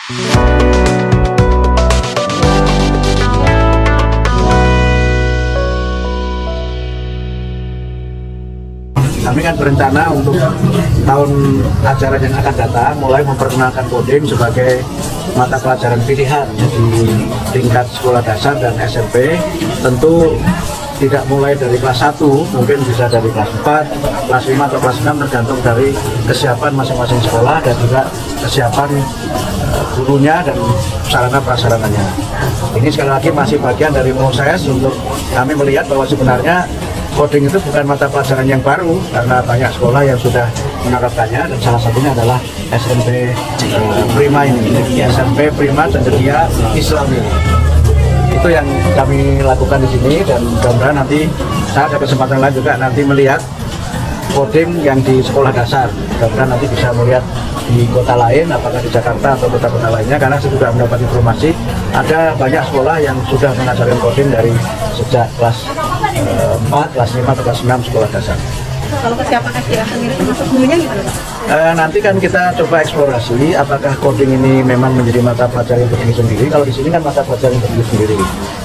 Kami kan berencana untuk tahun ajaran yang akan datang mulai memperkenalkan coding sebagai mata pelajaran pilihan di tingkat sekolah dasar dan SMP. Tentu tidak mulai dari kelas 1, mungkin bisa dari kelas 4, kelas 5 atau kelas 6 tergantung dari kesiapan masing-masing sekolah dan juga kesiapan gurunya dan sarana prasarananya. Ini sekali lagi masih bagian dari proses untuk kami melihat bahwa sebenarnya coding itu bukan mata pelajaran yang baru karena banyak sekolah yang sudah menerapkannya dan salah satunya adalah SMP Prima ini, SMP Prima Cendekia Islam ini. Itu yang kami lakukan di sini dan mudah-mudahan nanti saya ada kesempatan lain juga nanti melihat coding yang di sekolah dasar. Mudah-mudahan nanti bisa melihat di kota lain, apakah di Jakarta atau kota-kota lainnya, karena saya sudah mendapat informasi ada banyak sekolah yang sudah mengajarkan coding dari sejak kelas 4, kelas 5, atau kelas 6 sekolah dasar. Kalau kesiapan SDA sendiri termasuk gurunya gimana Pak? Nanti kan kita coba eksplorasi apakah coding ini memang menjadi mata pelajaran berdiri sendiri. Kalau di sini kan mata pelajaran berdiri sendiri.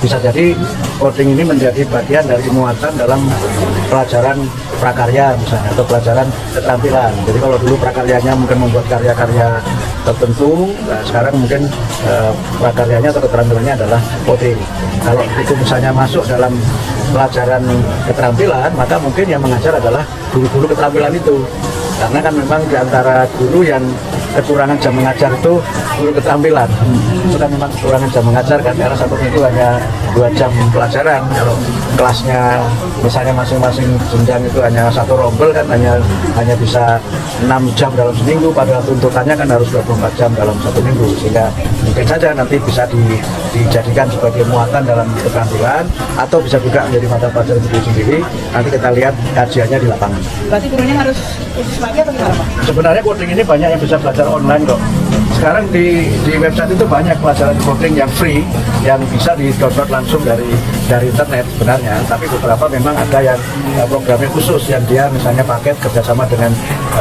Bisa jadi coding ini menjadi bagian dari muatan dalam pelajaran prakarya misalnya atau pelajaran keterampilan. Jadi kalau dulu prakaryanya mungkin membuat karya-karya tertentu, nah sekarang mungkin prakaryanya atau keterampilannya adalah coding. Kalau itu misalnya masuk dalam pelajaran keterampilan, maka mungkin yang mengajar adalah guru-guru keterampilan itu. Karena kan memang di antara guru yang kekurangan jam mengajar itu guru keterampilan. Itu kan memang kekurangan jam mengajar kan, karena satu minggu hanya 2 jam pelajaran. Kalau kelasnya misalnya masing-masing jenjang itu hanya satu rombel kan hanya bisa 6 jam dalam seminggu, padahal tuntutannya kan harus 24 jam dalam satu minggu. Sehingga mungkin saja nanti bisa dijadikan sebagai muatan dalam keterampilan atau bisa juga menjadi mata pelajaran sendiri. Nanti kita lihat kajiannya di lapangan. Berarti gurunya harus khusus lagi atau gimana Pak? Sebenarnya coding ini banyak yang bisa belajar online kok. Sekarang di website itu banyak pelajaran coding yang free yang bisa di-download langsung dari internet sebenarnya. Tapi beberapa memang ada yang programnya khusus yang dia misalnya paket kerjasama dengan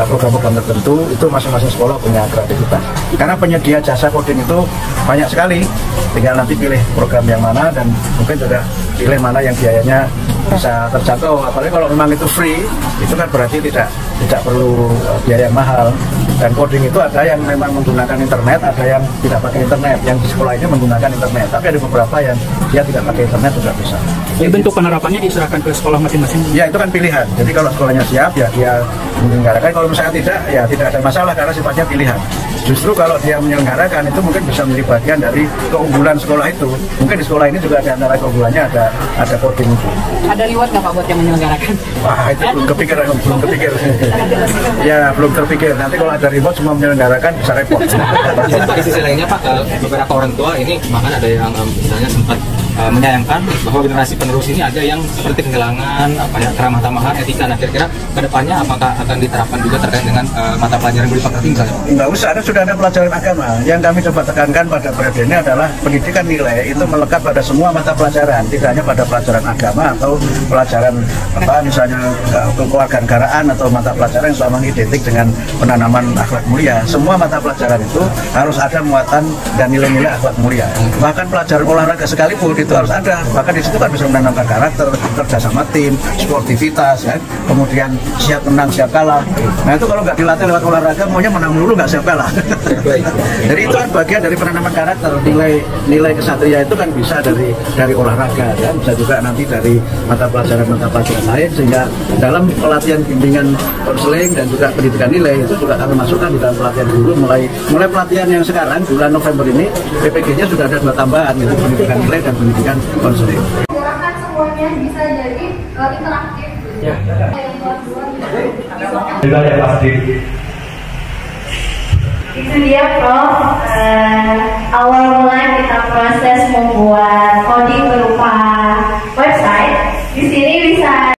program-program tertentu, itu masing-masing sekolah punya kreativitas. Karena penyedia jasa coding itu banyak sekali, tinggal nanti pilih program yang mana dan mungkin juga pilih mana yang biayanya bisa terjangkau. Apalagi kalau memang itu free, itu kan berarti tidak perlu biaya yang mahal. Dan coding itu ada yang memang menggunakan internet, ada yang tidak pakai internet. Yang di sekolah ini menggunakan internet, tapi ada beberapa yang dia tidak pakai internet juga bisa. Jadi bentuk penerapannya diserahkan ke sekolah masing-masing? Ya itu kan pilihan. Jadi kalau sekolahnya siap ya dia menyelenggarakan. Kalau misalnya tidak, ya tidak ada masalah karena sifatnya pilihan. Justru kalau dia menyelenggarakan itu mungkin bisa menjadi bagian dari keunggulan sekolah itu. Mungkin di sekolah ini juga ada antara keunggulannya ada coding itu. Ada reward nggak Pak buat yang menyelenggarakan? Wah itu belum kepikir. Ya belum terpikir. Nanti kalau ada reward semua menyelenggarakan bisa repot. Di sisi lainnya Pak, beberapa orang tua ini bahkan ada yang misalnya sempat menyayangkan bahwa generasi penerus ini ada yang seperti kehilangan keramah tamahan, etika. Nah kira-kira kedepannya apakah akan diterapkan juga terkait dengan mata pelajaran budi pekerti misalnya? Nggak usah, sudah ada pelajaran agama. Yang kami coba tekankan pada periode ini adalah pendidikan nilai itu melekat pada semua mata pelajaran, tidak hanya pada pelajaran agama atau pelajaran misalnya kewarganegaraan atau mata pelajaran yang selama ini identik dengan penanaman akhlak mulia. Semua mata pelajaran itu harus ada muatan dan nilai-nilai akhlak mulia. Bahkan pelajaran olahraga sekalipun itu harus ada. Bahkan di situ kan bisa menanamkan karakter, kerjasama tim, sportivitas, ya. Kemudian siap menang, siap kalah. Nah itu kalau nggak dilatih lewat olahraga, maunya menang dulu nggak siap kalah. Jadi itu kan bagian dari penanaman karakter. Nilai kesatria itu kan bisa dari olahraga, ya. Bisa juga nanti dari mata pelajaran lain, sehingga dalam pelatihan bimbingan konseling dan juga pendidikan nilai itu juga kami masukkan di dalam pelatihan dulu mulai pelatihan yang sekarang bulan November ini PPG-nya sudah ada 2 tambahan, yaitu pendidikan nilai dan pendidikan konseling. Gerakan semuanya bisa jadi interaktif. Ya. Juga ya pasti. Itu dia Prof. Awal mulai kita proses membuat